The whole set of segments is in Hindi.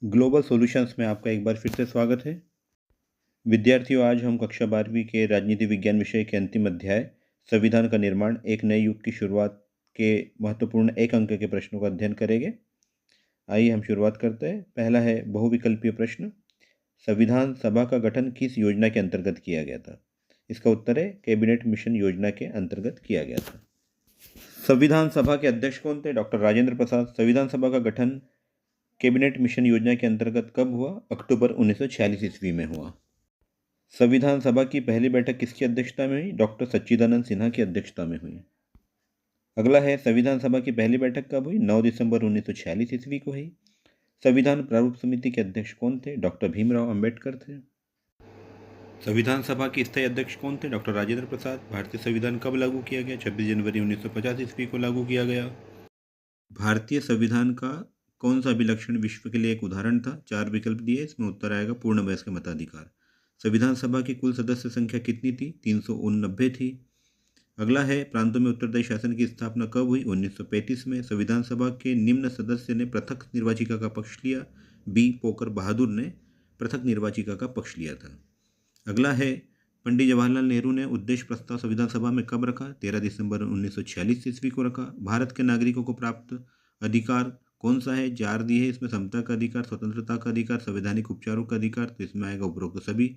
ग्लोबल सॉल्यूशंस में आपका एक बार फिर से स्वागत है। विद्यार्थियों, आज हम कक्षा 12वीं के राजनीति विज्ञान विषय के अंतिम अध्याय संविधान का निर्माण एक नए युग की शुरुआत के महत्वपूर्ण एक अंक के प्रश्नों का अध्ययन करेंगे। आइए हम शुरुआत करते हैं। पहला है बहुविकल्पीय प्रश्न। संविधान सभा का गठन किस योजना के अंतर्गत किया गया था? इसका उत्तर है कैबिनेट मिशन योजना के अंतर्गत किया गया था। संविधान सभा के अध्यक्ष कौन थे? डॉक्टर राजेंद्र प्रसाद। संविधान सभा का गठन कैबिनेट मिशन योजना के अंतर्गत कब हुआ? अक्टूबर 1946 ईस्वी में हुआ। संविधान सभा की पहली बैठक किसकी अध्यक्षता में हुई? डॉक्टर सच्चिदानंद सिन्हा की अध्यक्षता में हुई। अगला है संविधान सभा की पहली बैठक कब हुई? 9 दिसंबर 1946 ईस्वी को हुई। संविधान प्रारूप समिति के अध्यक्ष कौन थे? डॉक्टर भीमराव अंबेडकर थे। संविधान सभा के स्थायी अध्यक्ष कौन थे? डॉक्टर राजेंद्र प्रसाद। भारतीय संविधान कब लागू किया गया? 26 जनवरी 1950 ईस्वी को लागू किया गया। भारतीय संविधान का कौन सा अभिलक्षण विश्व के लिए एक उदाहरण था? 4 विकल्प दिए, इसमें उत्तर आएगा पूर्ण वयस्क मताधिकार। संविधान सभा की कुल सदस्य संख्या कितनी थी? 389 थी। अगला है प्रांतों में उत्तरदायी शासन की स्थापना कब हुई? 1935 में। संविधान सभा के निम्न सदस्य ने पृथक निर्वाचिका का पक्ष लिया। बी पोकर बहादुर ने पृथक निर्वाचिका का पक्ष लिया था। अगला है पंडित जवाहरलाल नेहरू ने उद्देश्य प्रस्ताव संविधान सभा में कब रखा? 13 दिसंबर 1946 ईस्वी को रखा। भारत के नागरिकों को प्राप्त अधिकार कौन सा है? 4 दिए है, इसमें समता का अधिकार, स्वतंत्रता का अधिकार, संवैधानिक उपचारों का अधिकार, तो इसमें आएगा उपरोक्त सभी।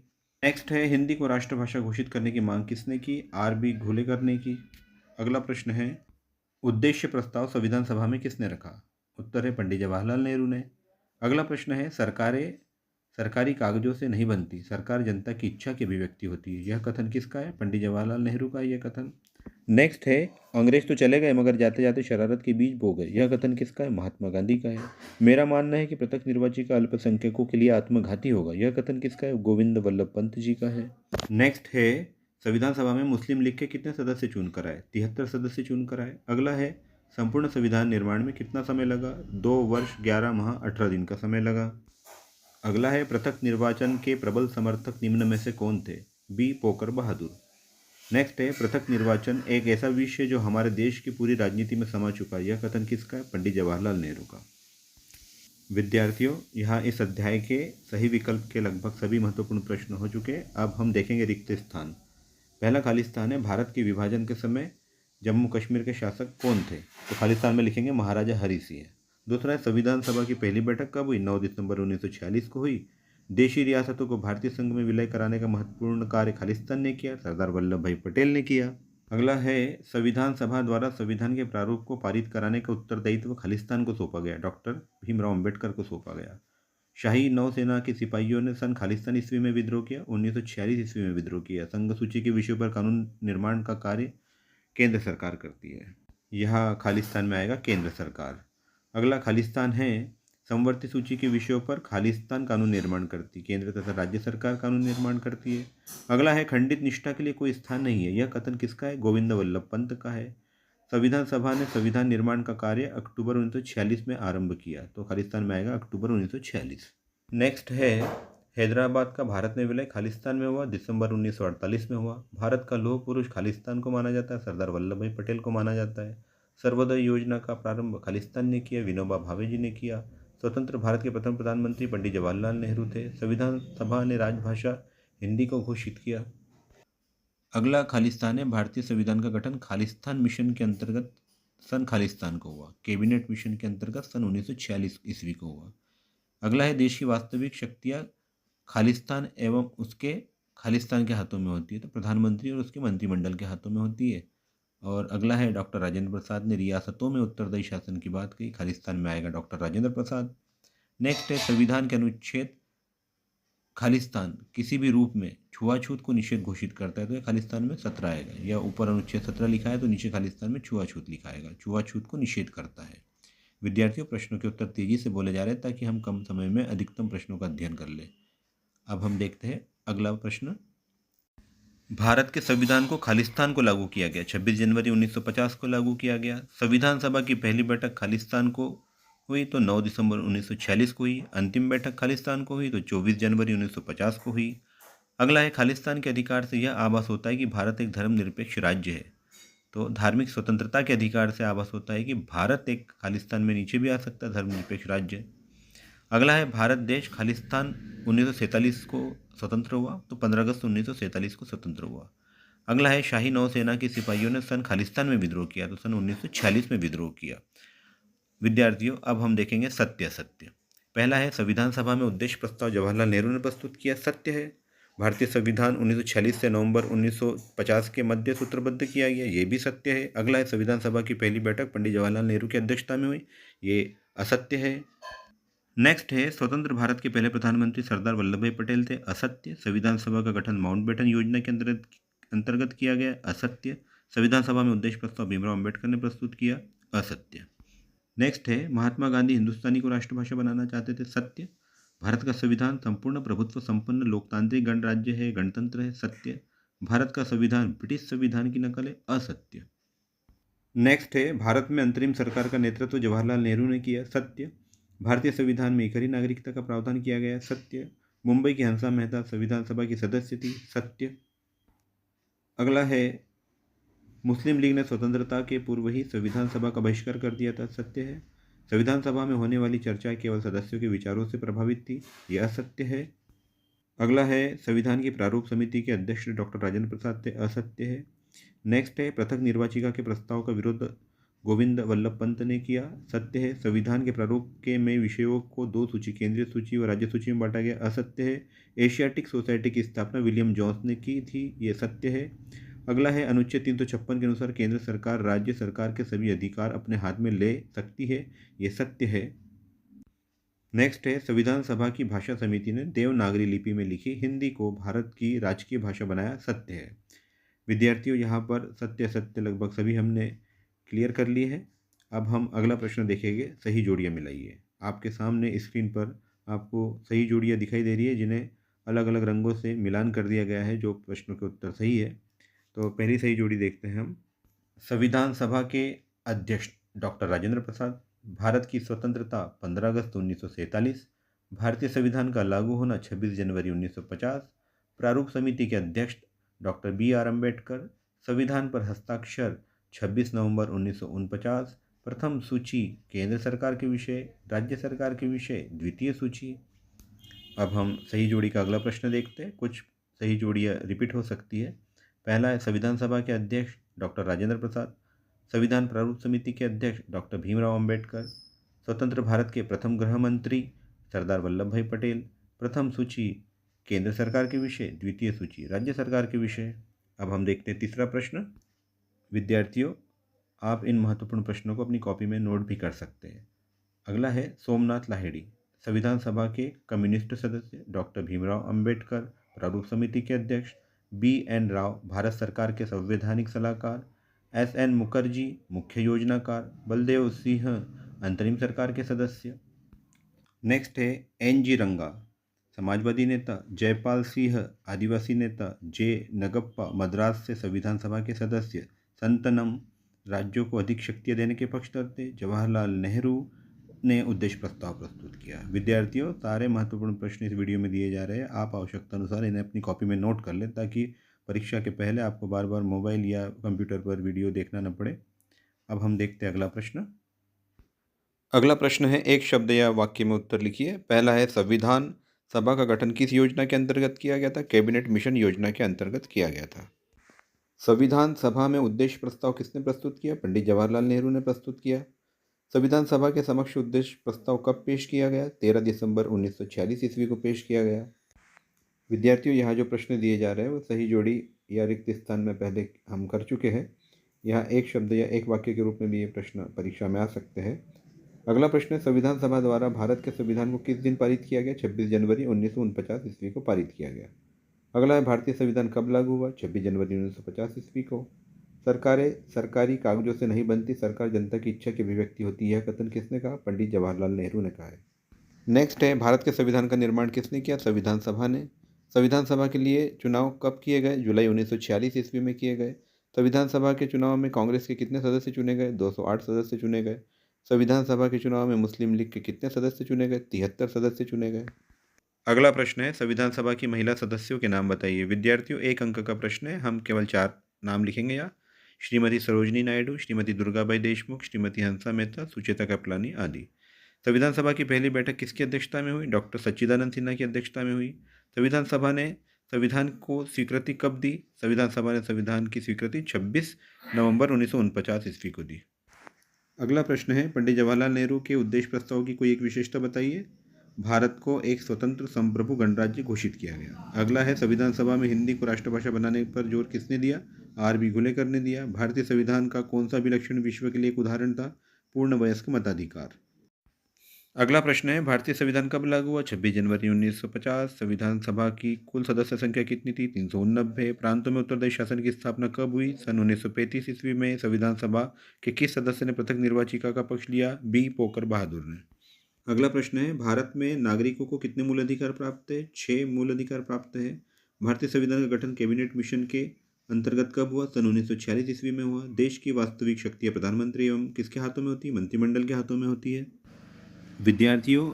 नेक्स्ट है हिंदी को राष्ट्रभाषा घोषित करने की मांग किसने की? R.B. घुलेकर ने की। अगला प्रश्न है उद्देश्य प्रस्ताव संविधान सभा में किसने रखा? उत्तर है पंडित जवाहरलाल नेहरू ने। अगला प्रश्न है सरकारें सरकारी कागजों से नहीं बनती, सरकार जनता की इच्छा की अभिव्यक्ति होती है। यह कथन किसका है? पंडित जवाहरलाल नेहरू का यह कथन। नेक्स्ट है अंग्रेज तो चले गए मगर जाते जाते शरारत के बीज बो गए। यह कथन किसका है? महात्मा गांधी का है। मेरा मानना है कि पृथक निर्वाचिका अल्पसंख्यकों के लिए आत्मघाती होगा। यह कथन किसका है? गोविंद वल्लभ पंत जी का है। नेक्स्ट है संविधान सभा में मुस्लिम लीग के कितने सदस्य चुनकर आए? 73 सदस्य चुनकर आए। अगला है संपूर्ण संविधान निर्माण में कितना समय लगा? 2 वर्ष 11 माह 18 दिन का समय लगा। अगला है पृथक निर्वाचन के प्रबल समर्थक निम्न में से कौन थे? बी पोकर बहादुर। नेक्स्ट है पृथक निर्वाचन एक ऐसा विषय जो हमारे देश की पूरी राजनीति में समा चुका है। यह कथन किसका है? पंडित जवाहरलाल नेहरू का। विद्यार्थियों, यहाँ इस अध्याय के सही विकल्प के लगभग सभी महत्वपूर्ण प्रश्न हो चुके। अब हम देखेंगे रिक्त स्थान। पहला खाली स्थान है भारत के विभाजन के समय जम्मू कश्मीर के शासक कौन थे? तो खाली स्थान में लिखेंगे महाराजा हरि सिंह। दूसरा है संविधान सभा की पहली बैठक कब हुई? 9 दिसंबर 1946 को हुई। देशी रियासतों को भारतीय संघ में विलय कराने का महत्वपूर्ण कार्य खालिस्तान ने किया, सरदार वल्लभ भाई पटेल ने किया। अगला है संविधान सभा द्वारा संविधान के प्रारूप को पारित कराने का उत्तरदायित्व खालिस्तान को सौंपा गया, डॉक्टर भीमराव अंबेडकर को सौंपा गया। शाही नौसेना के सिपाहियों ने सन खालिस्तान ईस्वी में विद्रोह किया, 1946 ईस्वी में विद्रोह किया। संघ सूची के विषयों पर कानून निर्माण का कार्य केंद्र सरकार करती है। यह खालिस्तान में आएगा केंद्र सरकार। अगला खालिस्तान है संवर्ती सूची के विषयों पर खालिस्तान कानून निर्माण करती, केंद्र तथा राज्य सरकार कानून निर्माण करती है। अगला है खंडित निष्ठा के लिए कोई स्थान नहीं है। यह कथन किसका है? गोविंद वल्लभ पंत का है। संविधान सभा ने संविधान निर्माण का कार्य अक्टूबर 1946 में आरंभ किया, तो खालिस्तान में आएगा अक्टूबर 1946। नेक्स्ट है हैदराबाद का भारत में विलय खालिस्तान में हुआ, दिसंबर 1948 में हुआ। भारत का लौह पुरुष खालिस्तान को माना जाता है, सरदार वल्लभ भाई पटेल को माना जाता है। सर्वोदय योजना का प्रारंभ खालिस्तान ने किया, विनोबा भावे जी ने किया। स्वतंत्र भारत के प्रथम प्रधानमंत्री पंडित जवाहरलाल नेहरू थे। संविधान सभा ने राजभाषा हिंदी को घोषित किया। अगला खालिस्तान है भारतीय संविधान का गठन खालिस्तान मिशन के अंतर्गत सन खालिस्तान को हुआ, कैबिनेट मिशन के अंतर्गत सन 1946 ईस्वी को हुआ। अगला है देश की वास्तविक शक्तियाँ खालिस्तान एवं उसके खालिस्तान के हाथों में होती है, तो प्रधानमंत्री और उसके मंत्रिमंडल के हाथों में होती है। और अगला है डॉक्टर राजेंद्र प्रसाद ने रियासतों में उत्तरदायी शासन की बात कही, खालिस्तान में आएगा डॉक्टर राजेंद्र प्रसाद। नेक्स्ट है संविधान के अनुच्छेद खालिस्तान किसी भी रूप में छुआछूत को निषेध घोषित करता है, तो यह खालिस्तान में 17 आएगा। या ऊपर अनुच्छेद 17 लिखा है तो नीचे खालिस्तान में छुआछूत लिखा आएगा, छुआछूत को निषेध करता है। विद्यार्थियों, प्रश्नों के उत्तर तेजी से बोले जा रहे हैं ताकि हम कम समय में अधिकतम प्रश्नों का अध्ययन कर लें। अब हम देखते हैं अगला प्रश्न। भारत के संविधान को खालिस्तान को लागू किया गया, 26 जनवरी 1950 को लागू किया गया। संविधान सभा की पहली बैठक खालिस्तान को हुई तो 9 दिसंबर 1946 को हुई। अंतिम बैठक खालिस्तान को हुई तो 24 जनवरी 1950 को हुई। अगला है खालिस्तान के अधिकार से यह आभास होता है कि भारत एक धर्मनिरपेक्ष राज्य है, तो धार्मिक स्वतंत्रता के अधिकार से आभास होता है कि भारत एक खालिस्तान में नीचे भी आ सकता है, धर्मनिरपेक्ष राज्य। अगला है भारत देश खालिस्तान 1947 को स्वतंत्र हुआ, तो 15 अगस्त 1947 को स्वतंत्र हुआ। अगला है शाही नौसेना के सिपाहियों ने सन खालिस्तान में विद्रोह किया, तो सन 1946 में विद्रोह किया। विद्यार्थियों, अब हम देखेंगे सत्य असत्य। पहला है संविधान सभा में उद्देश्य प्रस्ताव जवाहरलाल नेहरू ने प्रस्तुत किया, सत्य है। भारतीय संविधान 1946 से नवंबर 1950 के मध्य सूत्रबद्ध किया गया, ये भी सत्य है। अगला है संविधान सभा की पहली बैठक पंडित जवाहरलाल नेहरू की अध्यक्षता में हुई, ये असत्य है। नेक्स्ट है स्वतंत्र भारत के पहले प्रधानमंत्री सरदार वल्लभ भाई पटेल थे, असत्य। संविधान सभा का गठन माउंटबेटन योजना के अंतर्गत किया गया, असत्य। संविधान सभा में उद्देश्य प्रस्ताव भीमराव अंबेडकर ने प्रस्तुत किया, असत्य। नेक्स्ट है महात्मा गांधी हिंदुस्तानी को राष्ट्रभाषा बनाना चाहते थे, सत्य। भारत का संविधान संपूर्ण प्रभुत्व संपन्न लोकतांत्रिक गणराज्य है, गणतंत्र है, सत्य। भारत का संविधान ब्रिटिश संविधान की नकल है, असत्य। नेक्स्ट है भारत में अंतरिम सरकार का नेतृत्व जवाहरलाल नेहरू ने किया, सत्य। भारतीय संविधान में इकहरी नागरिकता का प्रावधान किया गया, सत्य। मुंबई की हंसा मेहता संविधान सभा की सदस्य थी, सत्य। अगला है मुस्लिम लीग ने स्वतंत्रता के पूर्व ही संविधान सभा का बहिष्कार कर दिया था, सत्य है। संविधान सभा में होने वाली चर्चा केवल सदस्यों के विचारों से प्रभावित थी, यह असत्य है। अगला है संविधान की प्रारूप समिति के अध्यक्ष डॉक्टर राजेंद्र प्रसाद थे, असत्य है। नेक्स्ट है पृथक निर्वाचिका के प्रस्ताव का विरोध गोविंद वल्लभ पंत ने किया, सत्य है। संविधान के प्रारूप के में विषयों को दो सूची, केंद्रीय सूची और राज्य सूची में बांटा गया, असत्य है। एशियाटिक सोसाइटी की स्थापना विलियम जोन्स ने की थी, ये सत्य है। अगला है अनुच्छेद 356 के अनुसार केंद्र सरकार राज्य सरकार के सभी अधिकार अपने हाथ में ले सकती है, ये सत्य है। नेक्स्ट है संविधान सभा की भाषा समिति ने देवनागरी लिपि में लिखी हिंदी को भारत की राजकीय भाषा बनाया, सत्य है। विद्यार्थियों, यहाँ पर सत्य असत्य लगभग सभी हमने क्लियर कर लिए हैं। अब हम अगला प्रश्न देखेंगे, सही जोड़ियाँ मिलाइए। आपके सामने स्क्रीन पर आपको सही जोड़ियाँ दिखाई दे रही है, जिन्हें अलग अलग रंगों से मिलान कर दिया गया है जो प्रश्नों के उत्तर सही है। तो पहली सही जोड़ी देखते हैं हम। संविधान सभा के अध्यक्ष डॉक्टर राजेंद्र प्रसाद, भारत की स्वतंत्रता 15 अगस्त 1947, भारतीय संविधान का लागू होना 26 जनवरी 1950, प्रारूप समिति के अध्यक्ष डॉक्टर BR अम्बेडकर, संविधान पर हस्ताक्षर 26 नवंबर 1949, प्रथम सूची केंद्र सरकार के विषय, राज्य सरकार के विषय द्वितीय सूची। अब हम सही जोड़ी का अगला प्रश्न देखते हैं। कुछ सही जोड़ियाँ रिपीट हो सकती है। पहला है संविधान सभा के अध्यक्ष डॉक्टर राजेंद्र प्रसाद, संविधान प्रारूप समिति के अध्यक्ष डॉक्टर भीमराव अंबेडकर, स्वतंत्र भारत के प्रथम गृह मंत्री सरदार वल्लभ भाई पटेल, प्रथम सूची केंद्र सरकार के विषय, द्वितीय सूची राज्य सरकार के विषय। अब हम देखते हैं तीसरा प्रश्न। विद्यार्थियों, आप इन महत्वपूर्ण प्रश्नों को अपनी कॉपी में नोट भी कर सकते हैं। अगला है सोमनाथ लाहिड़ी, संविधान सभा के कम्युनिस्ट सदस्य, डॉक्टर भीमराव अंबेडकर, प्रारूप समिति के अध्यक्ष, BN राव, भारत सरकार के संवैधानिक सलाहकार, SN मुखर्जी, मुख्य योजनाकार, बलदेव सिंह, अंतरिम सरकार के सदस्य। नेक्स्ट है NG रंगा, समाजवादी नेता, जयपाल सिंह, आदिवासी नेता, J नगप्पा, मद्रास से संविधान सभा के सदस्य, संतनम, राज्यों को अधिक शक्तियाँ देने के पक्षधर थे, जवाहरलाल नेहरू ने उद्देश्य प्रस्ताव प्रस्तुत किया। विद्यार्थियों, सारे महत्वपूर्ण प्रश्न इस वीडियो में दिए जा रहे हैं। आप आवश्यकता अनुसार इन्हें अपनी कॉपी में नोट कर लें, ताकि परीक्षा के पहले आपको बार बार मोबाइल या कंप्यूटर पर वीडियो देखना न पड़े। अब हम देखते हैं अगला प्रश्न। अगला प्रश्न है, एक शब्द या वाक्य में उत्तर लिखिए। पहला है संविधान सभा का गठन किस योजना के अंतर्गत किया गया था? कैबिनेट मिशन योजना के अंतर्गत किया गया था। संविधान सभा में उद्देश्य प्रस्ताव किसने प्रस्तुत किया? पंडित जवाहरलाल नेहरू ने प्रस्तुत किया। संविधान सभा के समक्ष उद्देश्य प्रस्ताव कब पेश किया गया? 13 दिसंबर 1946 ईस्वी को पेश किया गया। विद्यार्थियों, यहाँ जो प्रश्न दिए जा रहे हैं वो सही जोड़ी या रिक्त स्थान में पहले हम कर चुके हैं। यहाँ एक शब्द या एक वाक्य के रूप में भी ये प्रश्न परीक्षा में आ सकते हैं। अगला प्रश्न है, संविधान सभा द्वारा भारत के संविधान को किस दिन पारित किया गया? 26 जनवरी 1949 ईस्वी को पारित किया गया। अगला है, भारतीय संविधान कब लागू हुआ? 26 जनवरी 1950 ईस्वी को। सरकारें सरकारी कागजों से नहीं बनती, सरकार जनता की इच्छा की अभिव्यक्ति होती है, यह कथन किसने कहा? पंडित जवाहरलाल नेहरू ने कहा है। नेक्स्ट है, भारत के संविधान का निर्माण किसने किया? संविधान सभा ने। संविधान सभा के लिए चुनाव कब किए गए? जुलाई 1946 ईस्वी में किए गए। संविधान सभा के चुनाव में कांग्रेस के कितने सदस्य चुने गए? 208 सदस्य चुने गए। संविधान सभा के चुनाव में मुस्लिम लीग के कितने सदस्य चुने गए? 73 सदस्य चुने गए। अगला प्रश्न है, संविधान सभा की महिला सदस्यों के नाम बताइए। विद्यार्थियों, एक अंक का प्रश्न है, हम केवल 4 नाम लिखेंगे यहाँ। श्रीमती सरोजनी नायडू, श्रीमती दुर्गाबाई देशमुख, श्रीमती हंसा मेहता, सुचेता कृपलानी आदि। संविधान सभा की पहली बैठक किसकी अध्यक्षता में हुई? डॉक्टर सच्चिदानंद सिन्हा की अध्यक्षता में हुई। संविधान सभा ने संविधान को स्वीकृति कब दी? संविधान सभा ने संविधान की स्वीकृति 26 नवंबर 1949 ईस्वी को दी। अगला प्रश्न है, पंडित जवाहरलाल नेहरू के उद्देश्य प्रस्ताव की कोई एक विशेषता बताइए। भारत को एक स्वतंत्र संप्रभु गणराज्य घोषित किया गया। अगला है, संविधान सभा में हिंदी को राष्ट्रभाषा बनाने पर जोर किसने दिया? आर.बी. घुलेकर ने दिया। भारतीय संविधान का कौन सा विलक्षण विश्व के लिए एक उदाहरण था? पूर्ण वयस्क मताधिकार। अगला प्रश्न है, भारतीय संविधान कब लागू हुआ? 26 जनवरी 1950। संविधान सभा की कुल सदस्य संख्या कितनी थी? 389। प्रांतों में उत्तरदायी शासन की स्थापना कब हुई? सन 1935 ईस्वी में। संविधान सभा के किस सदस्य ने पृथक निर्वाचिका का पक्ष लिया? बी. पोकर बहादुर ने। अगला प्रश्न है, भारत में नागरिकों को कितने मूल अधिकार प्राप्त है? 6 मूल अधिकार प्राप्त है। भारतीय संविधान का गठन कैबिनेट मिशन के अंतर्गत कब हुआ? सन 1946 ईस्वी में हुआ। देश की वास्तविक शक्तियाँ प्रधानमंत्री एवं किसके हाथों में होती है? मंत्रिमंडल के हाथों में होती है। विद्यार्थियों,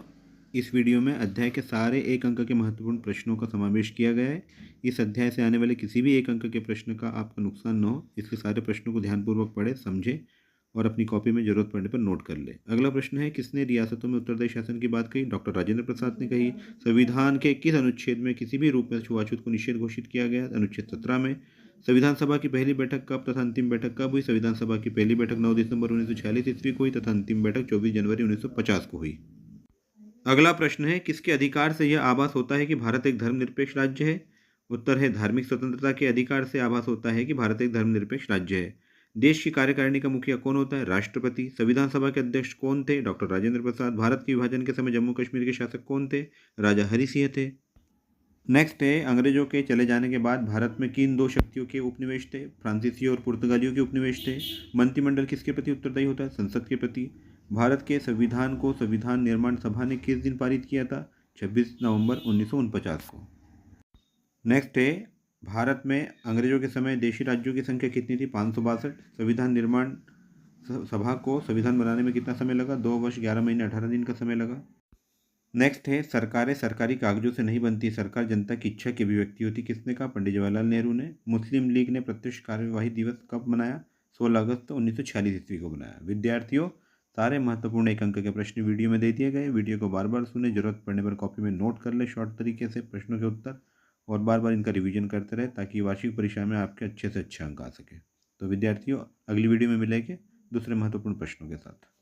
इस वीडियो में अध्याय के सारे एक अंक के महत्वपूर्ण प्रश्नों का समावेश किया गया है। इस अध्याय से आने वाले किसी भी एक अंक के प्रश्न का आपका नुकसान न हो, इसलिए सारे प्रश्नों को ध्यानपूर्वक पढ़ें, समझें और अपनी कॉपी में जरूरत पड़ने पर नोट कर लें। अगला प्रश्न है, किसने रियासतों में उत्तरदायी शासन की बात कही? डॉक्टर राजेंद्र प्रसाद ने कही। संविधान के किस अनुच्छेद में किसी भी रूप में छुआछूत को निषेध घोषित किया गया? अनुच्छेद 17 में। संविधान सभा की पहली बैठक कब तथा अंतिम बैठक कब हुई? संविधान सभा की पहली बैठक 9 दिसंबर 1946 ईस्वी को हुई तथा अंतिम बैठक 24 जनवरी 1950 को हुई। अगला प्रश्न है, किसके अधिकार से यह आभास होता है कि भारत एक धर्मनिरपेक्ष राज्य है? उत्तर है, धार्मिक स्वतंत्रता के अधिकार से आभास होता है कि भारत एक धर्मनिरपेक्ष राज्य है। देश की कार्यकारिणी का मुखिया कौन होता है? राष्ट्रपति। संविधान सभा के अध्यक्ष कौन थे? डॉक्टर राजेंद्र प्रसाद। भारत के विभाजन के समय जम्मू कश्मीर के शासक कौन थे? राजा हरि सिंह थे। नेक्स्ट है, अंग्रेजों के चले जाने के बाद भारत में किन दो शक्तियों के उपनिवेश थे? फ्रांसीसियों और पुर्तगालियों के उपनिवेश थे। मंत्रिमंडल किसके प्रति उत्तरदायी होता है? संसद के प्रति। भारत के संविधान को संविधान निर्माण सभा ने किस दिन पारित किया था? 26 नवंबर 1949 को। नेक्स्ट है, भारत में अंग्रेजों के समय देशी राज्यों की संख्या कितनी थी? 562। संविधान निर्माण सभा को संविधान बनाने में कितना समय लगा? 2 वर्ष 11 महीने 18 दिन का समय लगा। नेक्स्ट है, सरकारें सरकारी कागजों से नहीं बनती, सरकार जनता की इच्छा की अभिव्यक्ति होती। किसने कहा? पंडित जवाहरलाल नेहरू ने। मुस्लिम लीग ने प्रत्यक्ष कार्यवाही दिवस कब मनाया? 16 अगस्त 1946 ईस्वी को बनाया। विद्यार्थियों, सारे महत्वपूर्ण एक अंक के प्रश्न वीडियो में दे दिए गए। वीडियो को बार बार सुने, जरूरत पड़ने पर कॉपी में नोट कर ले शॉर्ट तरीके से प्रश्नों के उत्तर, और बार बार इनका रिवीजन करते रहे ताकि वार्षिक परीक्षा में आपके अच्छे से अच्छे अंक आ सके। तो विद्यार्थियों, अगली वीडियो में मिलेंगे दूसरे महत्वपूर्ण प्रश्नों के साथ।